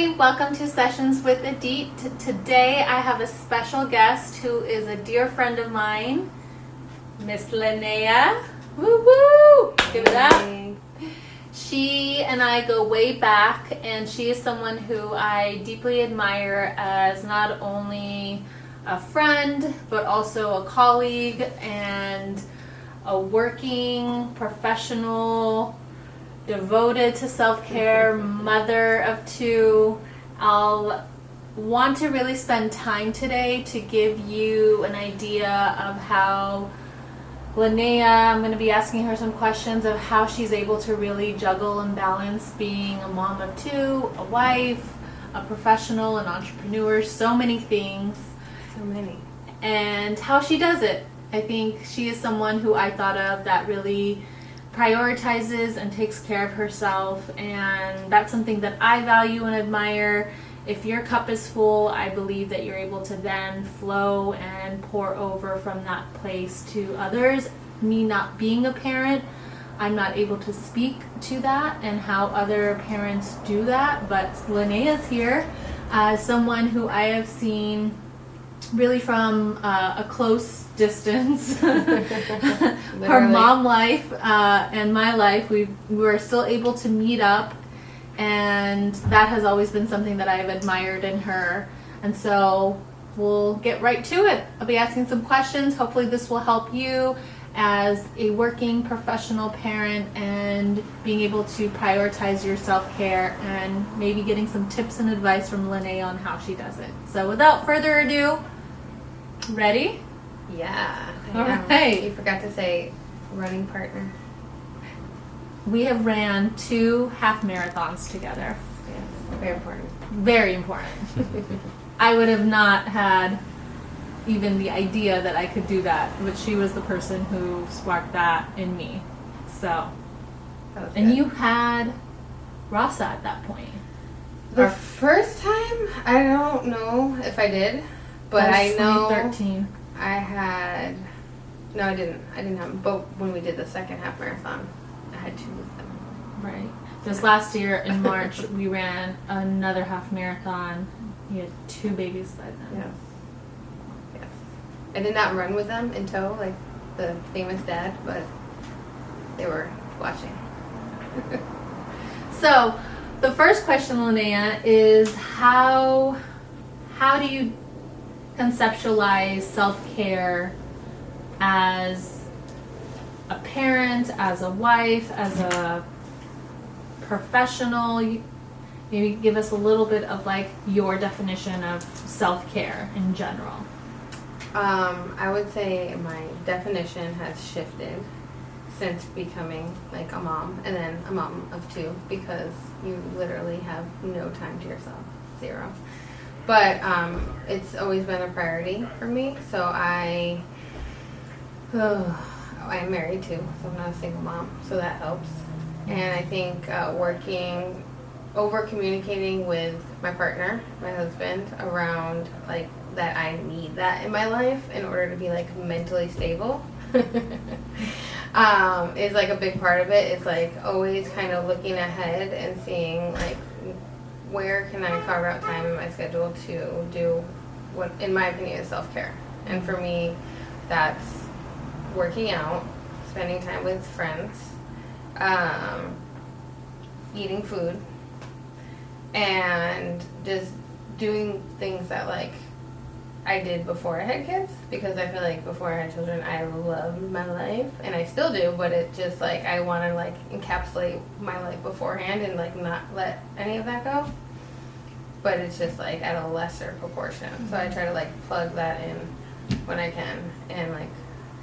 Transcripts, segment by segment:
Hi, welcome to Sessions with Adit. Today I have a special guest who is a dear friend of mine, Miss Lynnea. Woo woo! Give it up. She and I go way back, and she is someone who I deeply admire as not only a friend, but also a colleague and a working professional, devoted to self-care, mother of two. I'll want to really spend time today to give you an idea of how Lynnea, I'm going to be asking her some questions of how she's able to really juggle and balance being a mom of two, a wife, a professional, an entrepreneur, so many things. So many. And how she does it. I think she is someone who I thought of that really prioritizes and takes care of herself, and that's something that I value and admire. If your cup is full, I believe that you're able to then flow and pour over from that place to others. Me not being a parent, I'm not able to speak to that and how other parents do that, but Lynnea's here as someone who I have seen really from a close distance. Her mom life and my life, we were still able to meet up, and that has always been something that I've admired in her. And so we'll get right to it. I'll be asking some questions. Hopefully this will help you as a working professional parent and being able to prioritize your self-care, and maybe getting some tips and advice from Lynnea on how she does it. So without further ado, ready? Yeah. All right. You forgot to say running partner. We have ran 2 half marathons together. Yes. Very important. Very important. I would have not had even the idea that I could do that, but she was the person who sparked that in me. So, That was and good. you had Rasa at that point. The first time, I don't know if I did, but That I was know 2013. I had. No, I didn't. I didn't have them. But when we did the second half marathon, I had 2 of them. Right. This last year in March, we ran another half marathon. You had 2 babies by then. Yes. Yes. I did not run with them in tow, like the famous dad, but they were watching. So, the first question, Lynnea, is how do you conceptualize self-care as a parent, as a wife, as a professional? Maybe give us a little bit of like your definition of self-care in general. I would say my definition has shifted since becoming like a mom, and then a mom of 2, because you literally have no time to yourself, 0. But it's always been a priority for me. So I'm married too, so I'm not a single mom, so that helps. And I think over communicating with my partner, my husband, around like that I need that in my life in order to be like mentally stable is like a big part of it. It's like always kind of looking ahead and seeing like where can I carve out time in my schedule to do what, in my opinion, is self-care. And for me, that's working out, spending time with friends, eating food, and just doing things that like I did before I had kids, because I feel like before I had children I loved my life, and I still do, but it just like I want to like encapsulate my life beforehand and like not let any of that go, but it's just like at a lesser proportion. So I try to like plug that in when I can, and like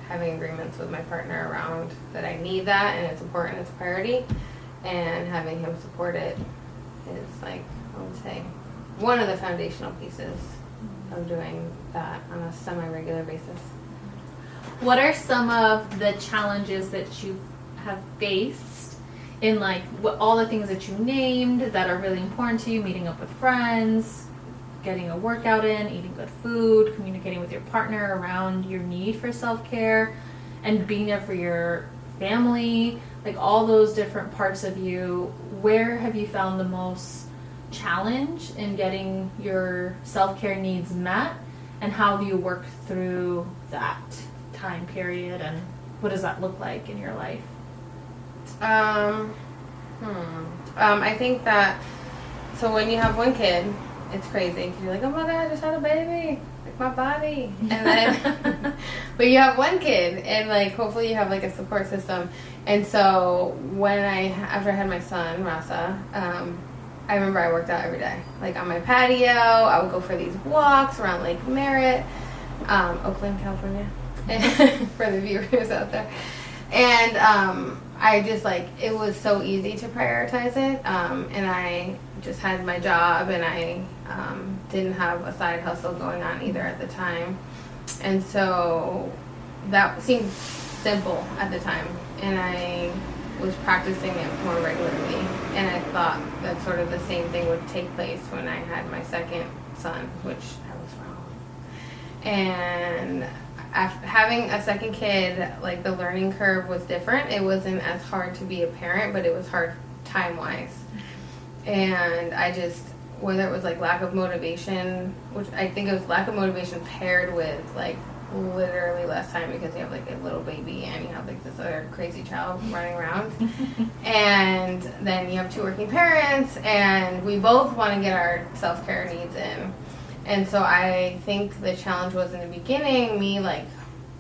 having agreements with my partner around that I need that and it's important, it's a priority, and having him support it is like, I would say, one of the foundational pieces of doing that on a semi-regular basis. What are some of the challenges that you have faced in like all the things that you named that are really important to you? Meeting up with friends, getting a workout in, eating good food, communicating with your partner around your need for self-care, and being there for your family, like all those different parts of you. Where have you found the most challenge in getting your self-care needs met, and how have you worked through that time period, and what does that look like in your life? I think that, so when you have one kid, it's crazy because you're like, oh my God, I just had a baby, like my body. And then, but you have one kid, and like hopefully you have like a support system. And so after I had my son, Rasa, I remember I worked out every day. Like on my patio, I would go for these walks around Lake Merritt, Oakland, California, for the viewers out there. And I just it was so easy to prioritize it. And I just had my job, and I didn't have a side hustle going on either at the time. And so that seemed simple at the time. And I was practicing it more regularly. And I thought that sort of the same thing would take place when I had my second son, which I was wrong. And after having a second kid, like the learning curve was different. It wasn't as hard to be a parent, but it was hard time-wise. And I just, whether it was like lack of motivation, which I think it was lack of motivation paired with like literally less time because you have like a little baby and you have like this other crazy child running around. And then you have two working parents, and we both want to get our self-care needs in. And so I think the challenge was in the beginning, me like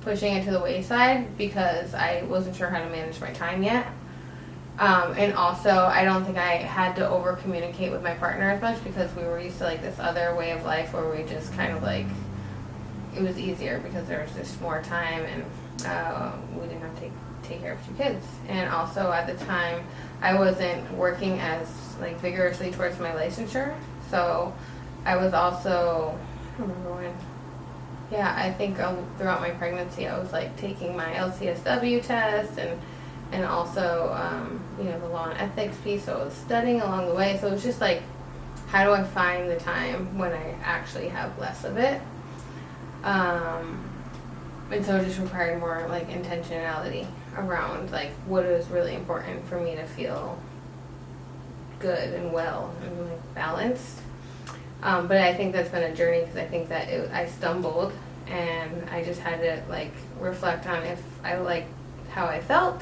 pushing it to the wayside because I wasn't sure how to manage my time yet. And also I don't think I had to over communicate with my partner as much because we were used to like this other way of life where we just kind of like, it was easier because there was just more time, and we didn't have to take care of two kids. And also at the time I wasn't working as like vigorously towards my licensure. So I was also, I don't remember when. Yeah, I think throughout my pregnancy, I was like taking my LCSW test and also, the law and ethics piece. So I was studying along the way. So it was just like, how do I find the time when I actually have less of it? And so it just required more like intentionality around like what is really important for me to feel good and well and like balanced. But I think that's been a journey because I think that I stumbled, and I just had to like reflect on if I like how I felt,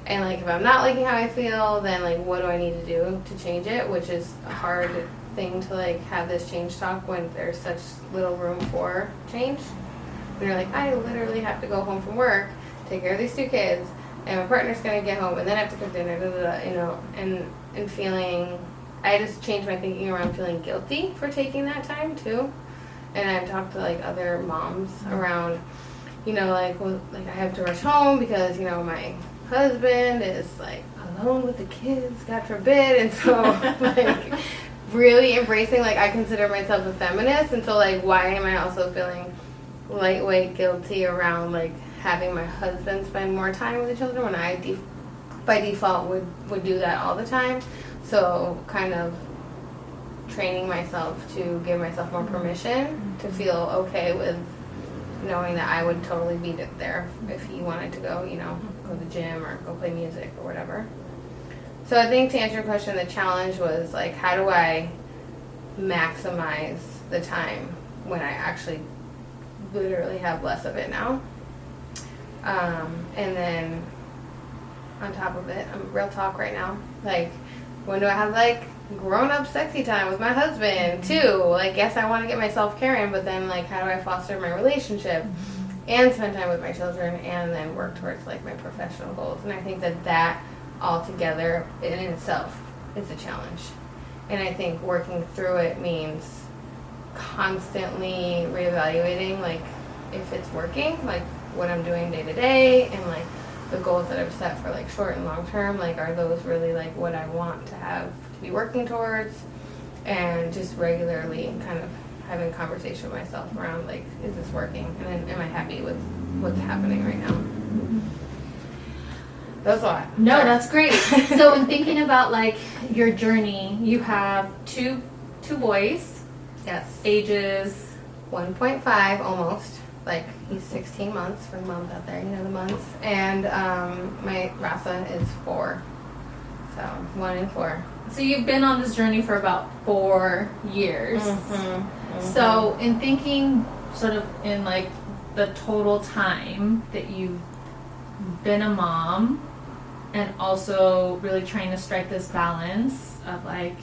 and like if I'm not liking how I feel, then like what do I need to do to change it, which is a hard thing to like have this change talk when there's such little room for change. When you're like, I literally have to go home from work, take care of these two kids, and my partner's gonna get home, and then I have to cook dinner, and feeling. I just changed my thinking around feeling guilty for taking that time too. And I've talked to like other moms around, like I have to rush home because, my husband is like alone with the kids, God forbid. And so like really embracing, like I consider myself a feminist. And so like, why am I also feeling lightweight guilty around like having my husband spend more time with the children when I by default would do that all the time? So kind of training myself to give myself more permission to feel okay with knowing that I would totally be there if he wanted to go, go to the gym or go play music or whatever. So I think to answer your question, the challenge was like, how do I maximize the time when I actually literally have less of it now? And then on top of it, I'm real talk right now, like, when do I have like grown-up sexy time with my husband too? Like, yes, I want to get my self-care in, but then like, how do I foster my relationship and spend time with my children and then work towards like my professional goals? And I think that all together in itself is a challenge. And I think working through it means constantly reevaluating like if it's working, like what I'm doing day to day, and like the goals that I've set for like short and long term, like are those really like what I want to have to be working towards? And just regularly kind of having a conversation with myself around like, is this working? And then am I happy with what's happening right now? That's a lot. No, that's great. So in thinking about like your journey, you have two boys. Yes. Ages 1.5 almost. Like, he's 16 months for the moms out there, the months. And my Rasa is 4. So 1 and 4. So you've been on this journey for about 4 years. So in thinking sort of in like the total time that you've been a mom and also really trying to strike this balance of like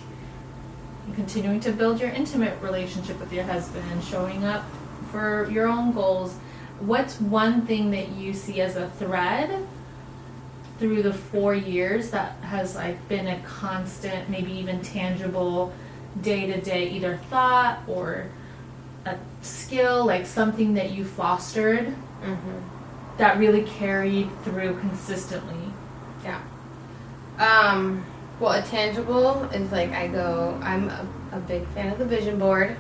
continuing to build your intimate relationship with your husband, showing up for your own goals, what's one thing that you see as a thread through the 4 years that has like been a constant, maybe even tangible day-to-day either thought or a skill, like something that you fostered that really carried through consistently? Yeah. Well, a tangible is like I'm a big fan of the vision board.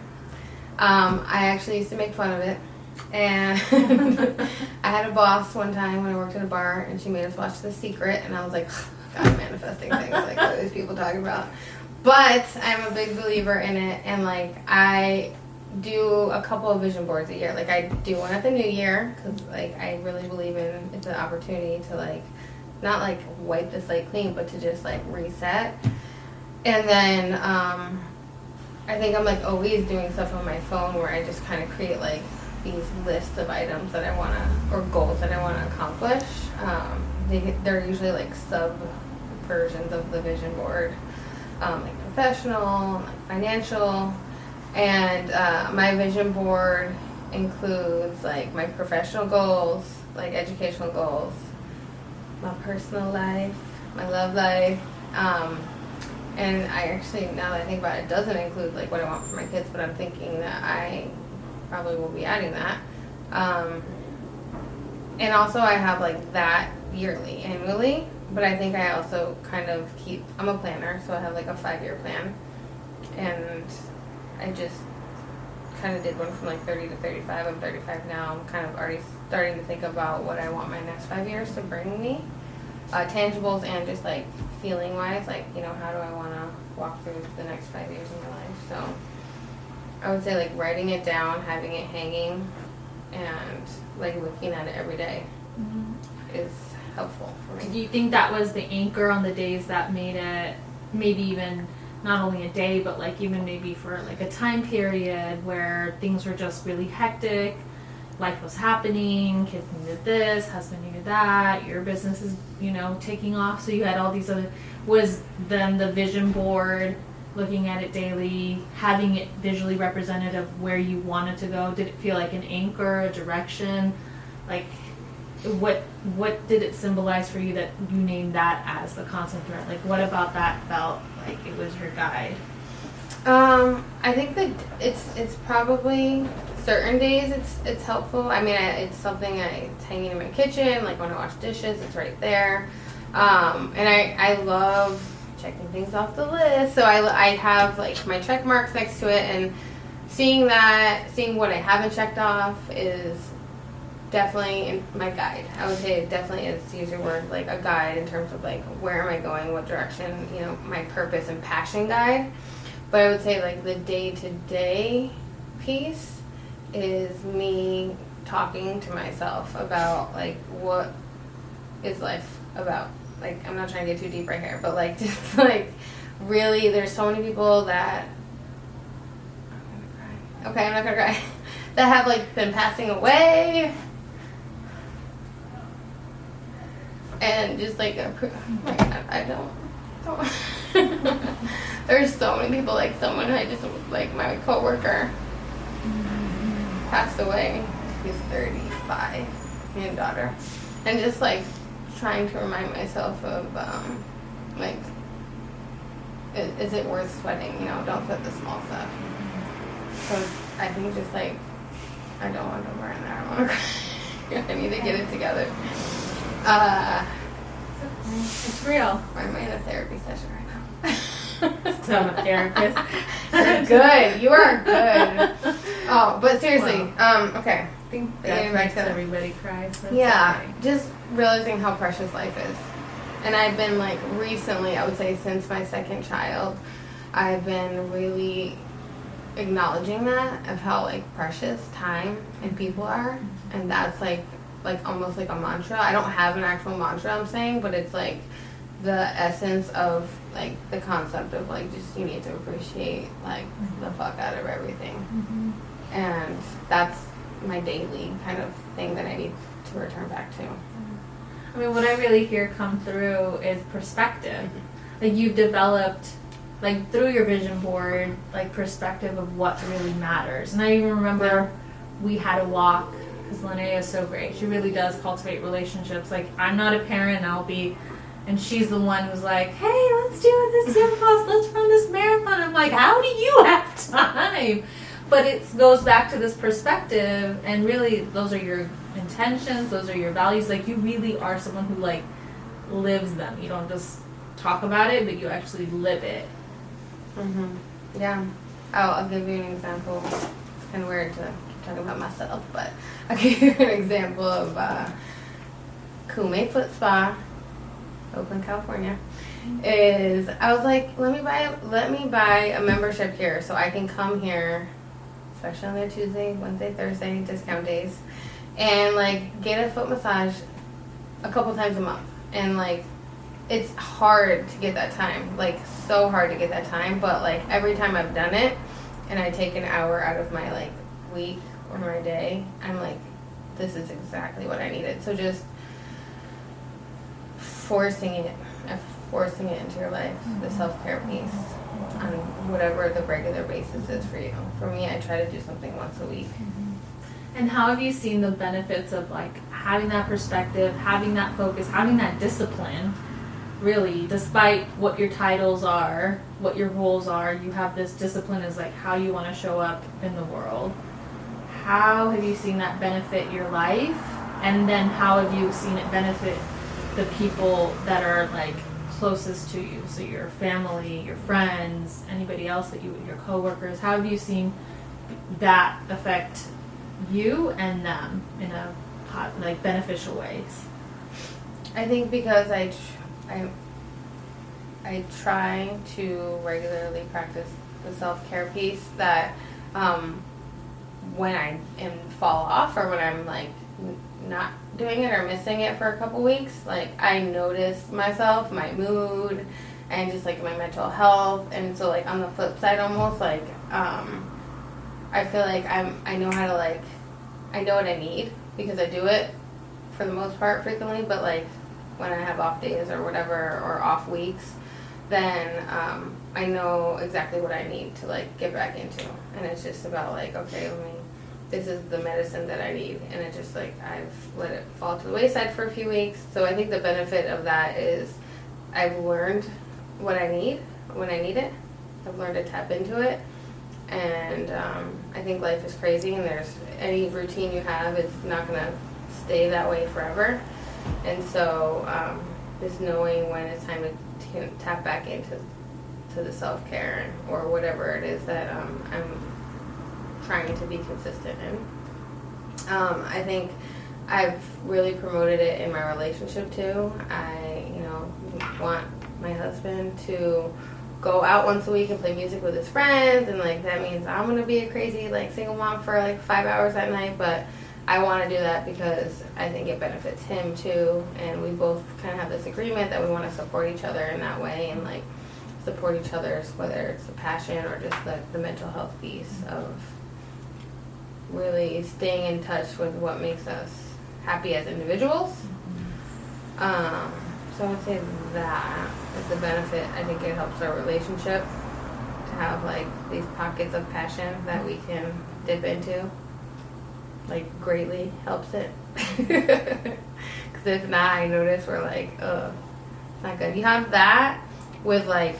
I actually used to make fun of it. And I had a boss one time when I worked at a bar, and she made us watch The Secret, and I was like, God, manifesting things, like what are these people talking about? But I'm a big believer in it, and like I do a couple of vision boards a year. Like I do one at the new year, because like I really believe in it's an opportunity to like not like wipe the slate clean, but to just like reset. And then I think I'm like always doing stuff on my phone where I just kind of create like these lists of items that I want to, or goals that I want to accomplish. They're usually like sub versions of the vision board, like professional, like financial. And my vision board includes like my professional goals, like educational goals, my personal life, my love life. And I actually, now that I think about it, it doesn't include like what I want for my kids, but I'm thinking that I probably will be adding that. And also I have like that yearly, annually, but I think I also kind of I'm a planner, so I have like a 5-year plan. And I just kind of did one from like 30 to 35. I'm 35 now. I'm kind of already starting to think about what I want my next 5 years to bring me. Tangibles and just like feeling wise, like, you know, how do I want to walk through the next 5 years of my life? So I would say like writing it down, having it hanging, and like looking at it every day is helpful for me. Do you think that was the anchor on the days that made it maybe even not only a day, but like even maybe for like a time period where things were just really hectic, life was happening, kids needed this, husband needed that, your business is, you know, taking off, so you had all these other, was then the vision board, looking at it daily, having it visually represented of where you wanted to go? Did it feel like an anchor, a direction? Like what did it symbolize for you that you named that as the constant thread? Like what about that felt like it was your guide? I think that it's probably certain days it's helpful. I mean, it's something it's hanging in my kitchen, like when I wash dishes, it's right there. And I love checking things off the list, so I have like my check marks next to it, and seeing what I haven't checked off is definitely in my guide. I would say it definitely is, to use your word, like a guide in terms of like where am I going, what direction, you know, my purpose and passion guide. But I would say like the day-to-day piece is me talking to myself about like what is life about. Like, I'm not trying to get too deep right here, but like just like really there's so many people that I'm not gonna cry that have like been passing away, and just like I don't there's so many people, like someone I just, like my coworker passed away. He's 35, and daughter, and just like trying to remind myself of like is it worth sweating? You know, don't sweat the small stuff. So I think just like I don't want to burn there. I want to cry. I need to get it together. It's real. I'm in a therapy session right now. So I'm a therapist. You're good. You are good. Oh, but seriously, okay. I think Getting that back makes to everybody cry. So that's yeah, okay. just realizing how precious life is. And I've been like recently, I would say since my second child, I've been really acknowledging that of how like precious time and people are. And that's like almost like a mantra. I don't have an actual mantra I'm saying, but it's like the essence of like the concept of like just you need to appreciate like the fuck out of everything. And that's my daily kind of thing that I need to return back to. I mean, what I really hear come through is perspective. Like you've developed, like through your vision board, like perspective of what really matters. And I even remember we had a walk, because Lynnea is so great. She really does cultivate relationships. Like I'm not a parent, and she's the one who's like, hey, let's do this yoga class, let's run this marathon. I'm like, how do you have time? But it goes back to this perspective, and really those are your intentions, those are your values. Like you really are someone who like lives them. You don't just talk about it, but you actually live it. Yeah. I'll give you an example. It's kind of weird to talk about myself, but I'll give you an example of Kume Foot Spa, Oakland, California. I was like, let me buy a membership here so I can come here, especially on their Tuesday, Wednesday, Thursday discount days, and like get a foot massage a couple times a month. And like it's hard to get that time, like so hard to get that time, but like every time I've done it and I take an hour out of my like week or my day, I'm like, this is exactly what I needed. So just forcing it into your life, the self-care piece on whatever the regular basis is for you. For me, I try to do something once a week. And how have you seen the benefits of like having that perspective, having that focus, having that discipline? Really, despite what your titles are, what your roles are, you have this discipline as like how you want to show up in the world. How have you seen that benefit your life? And then how have you seen it benefit the people that are like closest to you? So your family, your friends, anybody else that your coworkers. How have you seen that affect you and them in a like beneficial ways? I think because I try to regularly practice the self-care piece, that when I fall off or when I'm like not doing it or missing it for a couple weeks, like I notice myself, my mood, and just like my mental health. And so like on the flip side, almost like I feel like I know how to like, I know what I need because I do it for the most part frequently, but like when I have off days or whatever, or off weeks, then I know exactly what I need to like get back into. And it's just about like, okay, this is the medicine that I need. And it just like, I've let it fall to the wayside for a few weeks. So I think the benefit of that is I've learned what I need when I need it. I've learned to tap into it. And I think life is crazy, and there's any routine you have is not going to stay that way forever. And so just knowing when it's time to tap back into the self-care or whatever it is that I'm trying to be consistent in. I think I've really promoted it in my relationship too. I, want my husband to go out once a week and play music with his friends, and like that means I'm gonna be a crazy like single mom for like 5 hours at night, but I want to do that because I think it benefits him too, and we both kind of have this agreement that we want to support each other in that way, and like support each other's, whether it's the passion or just the mental health piece of really staying in touch with what makes us happy as individuals. So I would say that is the benefit. I think it helps our relationship to have like these pockets of passion that we can dip into. Like greatly helps it. Because if not, I notice we're like, it's not good. You have that with like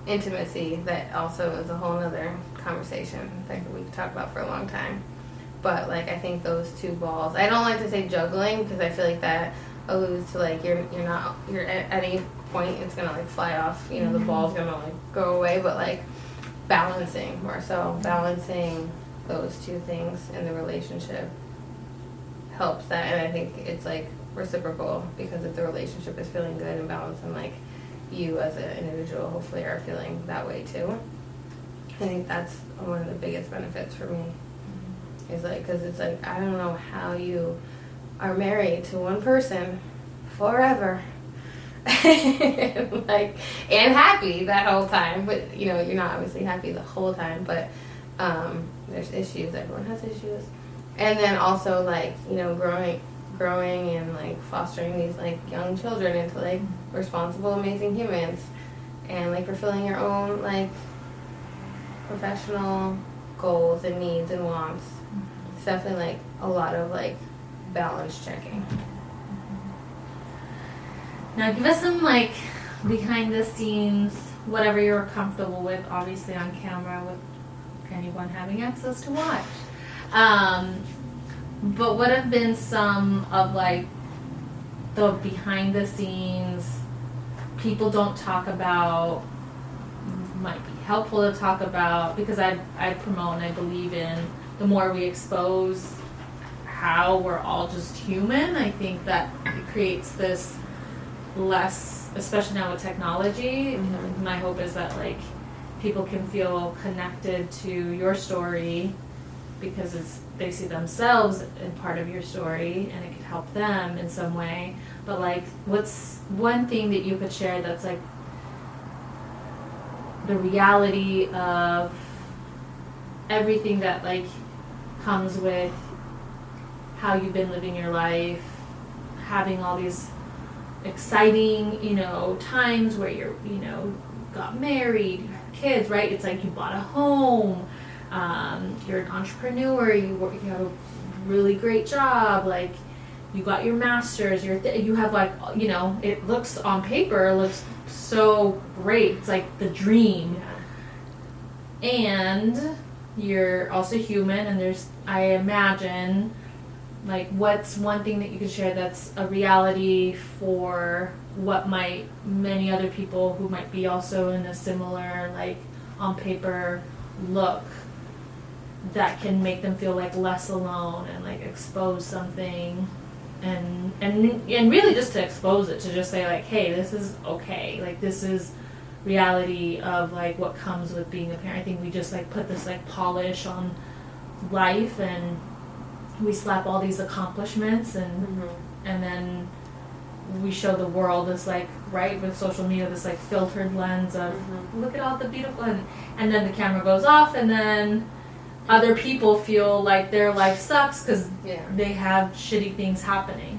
intimacy, that also is a whole nother conversation that we could talk about for a long time. But like I think those two balls, I don't like to say juggling because I feel like that alludes to like you're at any point it's gonna like fly off, the ball's gonna like go away, but like balancing more so, balancing those two things in the relationship helps that. And I think it's like reciprocal, because if the relationship is feeling good and balanced, and like you as an individual hopefully are feeling that way too. I think that's one of the biggest benefits for me. Is like, because it's like, I don't know how you are married to one person forever like, and happy that whole time, but you know, you're not obviously happy the whole time, but there's issues, everyone has issues. And then also, like, you know, growing and like fostering these like young children into like responsible, amazing humans, and like fulfilling your own like professional goals and needs and wants. It's definitely like a lot of like balance checking. Now give us some like behind the scenes, whatever you're comfortable with, obviously on camera with anyone having access to watch. But what have been some of like the behind the scenes people don't talk about, might be helpful to talk about, because I promote and I believe in the more we expose how we're all just human, I think that it creates this less, especially now with technology. Mm-hmm. My hope is that like people can feel connected to your story because they see themselves in part of your story and it could help them in some way. But like, what's one thing that you could share that's like the reality of everything that like comes with how you've been living your life, having all these exciting, you know, times where you're, you know, got married, you have kids, right? It's like you bought a home, you're an entrepreneur, you have a really great job, like you got your master's, you have like, you know, it looks on paper, looks so great. It's like the dream. Yeah. And you're also human, and there's, I imagine, like, what's one thing that you could share that's a reality for what might many other people who might be also in a similar, like, on paper look, that can make them feel like less alone and like expose something, and really just to expose it, to just say like, hey, this is okay, like this is reality of like what comes with being a parent. I think we just like put this like polish on life and we slap all these accomplishments and and then we show the world this like, right, with social media, this like filtered lens of look at all the beautiful, and then the camera goes off and then other people feel like their life sucks because they have shitty things happening.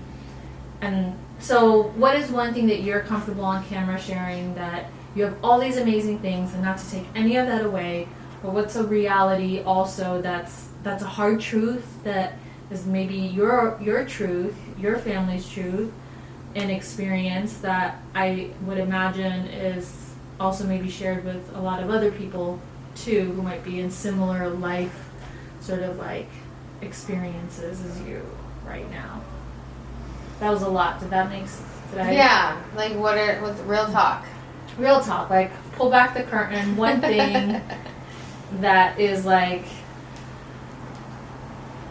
And so what is one thing that you're comfortable on camera sharing, that you have all these amazing things, and not to take any of that away, but what's a reality also that's a hard truth, that is maybe your truth, your family's truth and experience, that I would imagine is also maybe shared with a lot of other people too, who might be in similar life sort of like experiences as you right now. That was a lot. Did that make sense? Yeah, like what's real talk? Real talk, like pull back the curtain. One thing that is like,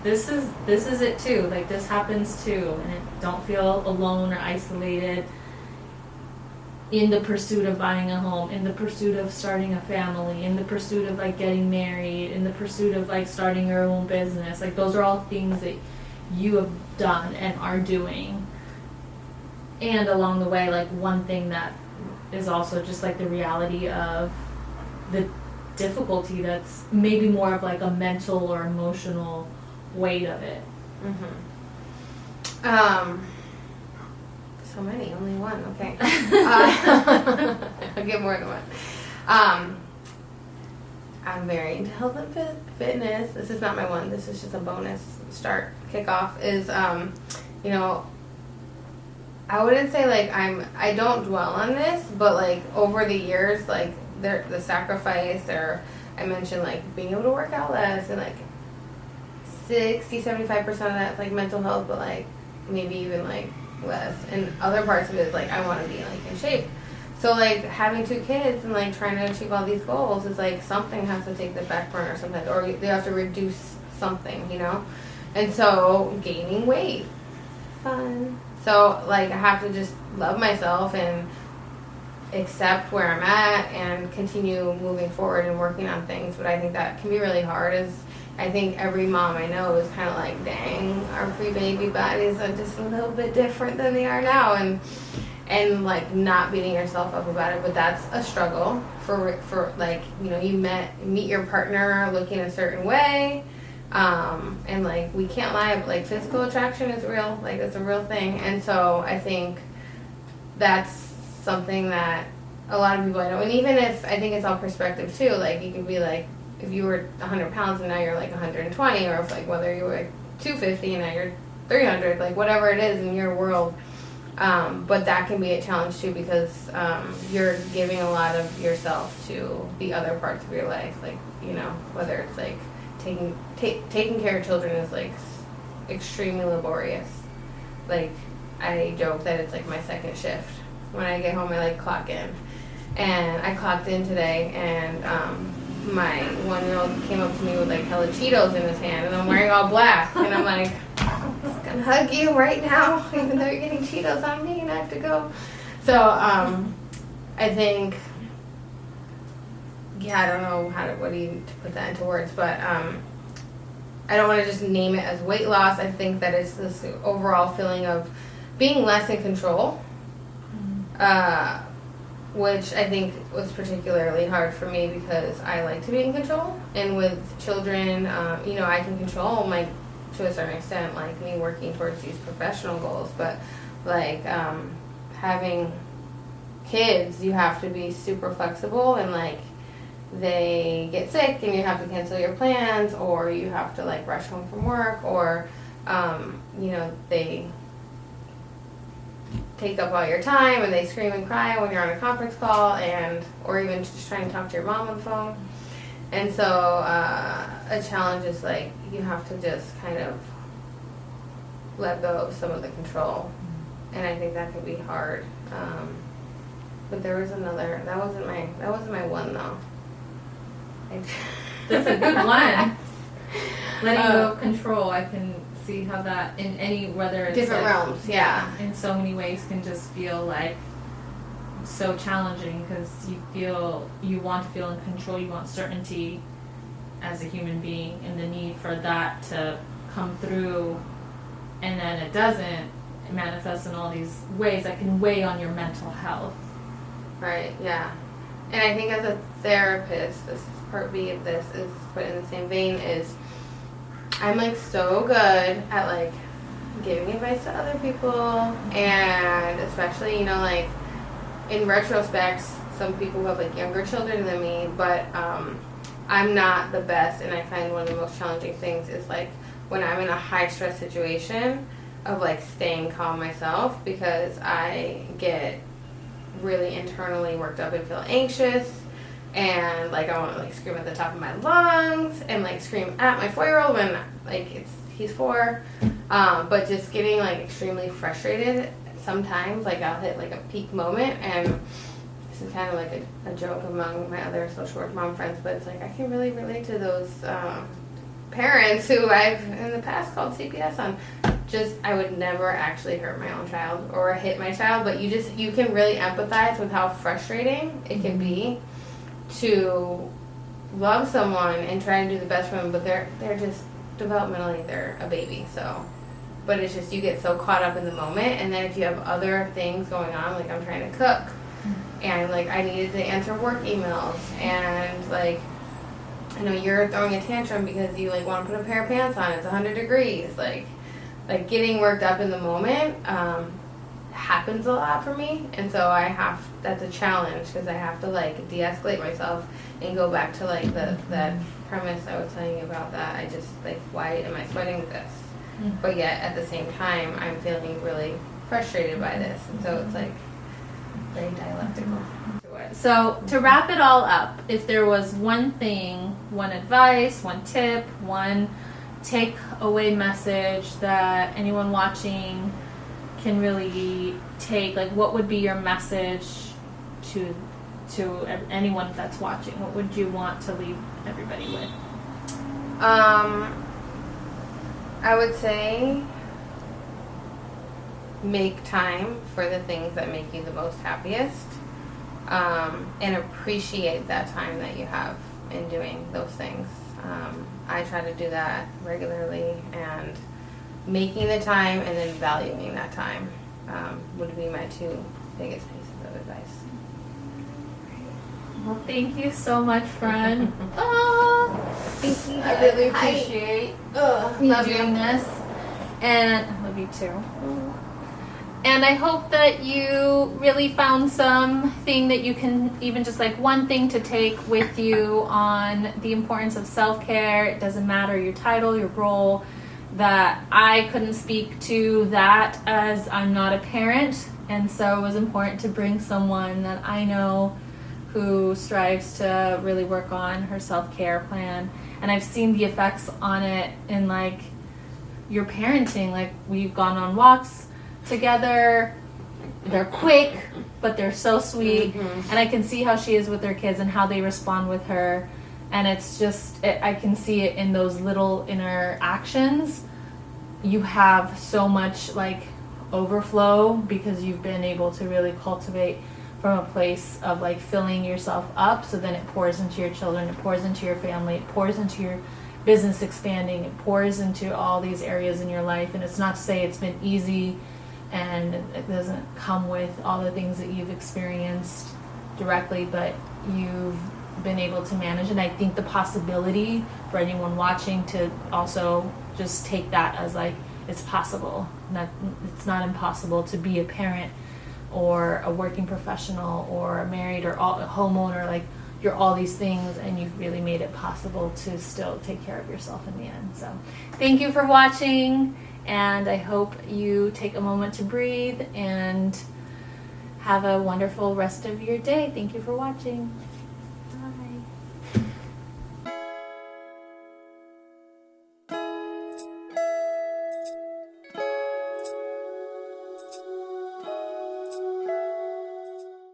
this is it too. Like this happens too, and don't feel alone or isolated in the pursuit of buying a home, in the pursuit of starting a family, in the pursuit of like getting married, in the pursuit of like starting your own business. Like those are all things that you have done and are doing. And along the way, like one thing that is also just like the reality of the difficulty that's maybe more of like a mental or emotional weight of it. So many, only one, okay. I'll get more than one. I'm very into health and fitness. This is not my one. This is just a bonus start kickoff. Is you know, I wouldn't say like I don't dwell on this, but like over the years, like the sacrifice, or I mentioned like being able to work out less, and like 60-75% of that's like mental health, but like maybe even like less, and other parts of it is like I want to be like in shape. So like having 2 kids and like trying to achieve all these goals is like something has to take the back burner sometimes, or they have to reduce something, you know. And so gaining weight, fun. So like I have to just love myself and accept where I'm at and continue moving forward and working on things. But I think that can be really hard. I think every mom I know is kind of like, dang, our pre-baby bodies are just a little bit different than they are now. and like not beating yourself up about it. But that's a struggle for like, you know, you meet your partner looking a certain way, and like we can't lie, but like physical attraction is real, like it's a real thing. And so I think that's something that a lot of people I know, and even if I think it's all perspective too, like you could be like, if you were 100 pounds and now you're like 120, or if like whether you were like 250 and now you're 300, like whatever it is in your world. But that can be a challenge too, because you're giving a lot of yourself to the other parts of your life, like, you know, whether it's like taking care of children is like extremely laborious. Like I joke that it's like my second shift. When I get home, I like clock in, and I clocked in today, and my 1-year-old came up to me with like hella Cheetos in his hand, and I'm wearing all black, and I'm like, I'm just gonna hug you right now, even though you're getting Cheetos on me and I have to go. So I think, yeah, I don't know what do you to put that into words, but I don't want to just name it as weight loss. I think that it's this overall feeling of being less in control, which I think was particularly hard for me because I like to be in control. And with children, you know, I can control to a certain extent, like me working towards these professional goals. But like having kids, you have to be super flexible, and like they get sick and you have to cancel your plans, or you have to like rush home from work, or you know, they take up all your time and they scream and cry when you're on a conference call, and or even just trying to talk to your mom on the phone. And so a challenge is like you have to just kind of let go of some of the control, and I think that can be hard. But there was another. That wasn't my one though. That's a good one. Letting go of control. I can see how that in any, whether it's different like, realms, yeah, in so many ways can just feel like so challenging, because you want to feel in control, you want certainty as a human being, and the need for that to come through, and then it doesn't. It manifests in all these ways that can weigh on your mental health. Right, yeah. And I think as a therapist, this part B of this is put in the same vein, is I'm like so good at like giving advice to other people, and especially, you know, like in retrospect, some people who have like younger children than me, but I'm not the best. And I find one of the most challenging things is like when I'm in a high stress situation of like staying calm myself, because I get really internally worked up and feel anxious, and like I want to like scream at the top of my lungs and like scream at my 4-year-old when like he's 4, but just getting like extremely frustrated sometimes. Like I'll hit like a peak moment, and this is kind of like a joke among my other social work mom friends, but it's like I can really relate to those parents who I've in the past called CPS on. Just I would never actually hurt my own child or hit my child, but you can really empathize with how frustrating it can be to love someone and try and do the best for them, but they're just developmentally they're a baby. So, but it's just you get so caught up in the moment, and then if you have other things going on, like I'm trying to cook, and like I needed to answer work emails, and like I know you're throwing a tantrum because you like want to put a pair of pants on, it's 100 degrees, like getting worked up in the moment happens a lot for me, and so that's a challenge, because I have to like de-escalate myself and go back to like that premise I was telling you about, that I just like, why am I sweating with this? But yet at the same time I'm feeling really frustrated by this, and so it's like very dialectical. So to wrap it all up, if there was one thing, one advice, one tip, one take-away message that anyone watching can really take, like what would be your message to anyone that's watching? What would you want to leave everybody with? I would say make time for the things that make you the most happiest, and appreciate that time that you have in doing those things. I try to do that regularly, and making the time and then valuing that time would be my two biggest pieces of advice. Well, thank you so much, friend. Oh, Thank you. I really appreciate you Love doing you. this. And I love you too. And I hope that you really found something that you can, even just like one thing to take with you on the importance of self-care. It doesn't matter your title, your role, that I couldn't speak to that as I'm not a parent. And so it was important to bring someone that I know who strives to really work on her self-care plan. And I've seen the effects on it in like your parenting. Like we've gone on walks together. They're quick, but they're so sweet. And I can see how she is with her kids and how they respond with her. And it's just, I can see it in those little interactions. You have so much like overflow because you've been able to really cultivate from a place of like filling yourself up, so then it pours into your children, it pours into your family, it pours into your business expanding, it pours into all these areas in your life. And it's not to say it's been easy and it doesn't come with all the things that you've experienced directly, but you've been able to manage. And I think the possibility for anyone watching to also just take that as like it's possible. It's not impossible to be a parent or a working professional or a married or a homeowner. Like you're all these things, and you've really made it possible to still take care of yourself in the end. So thank you for watching, and I hope you take a moment to breathe and have a wonderful rest of your day. Thank you for watching.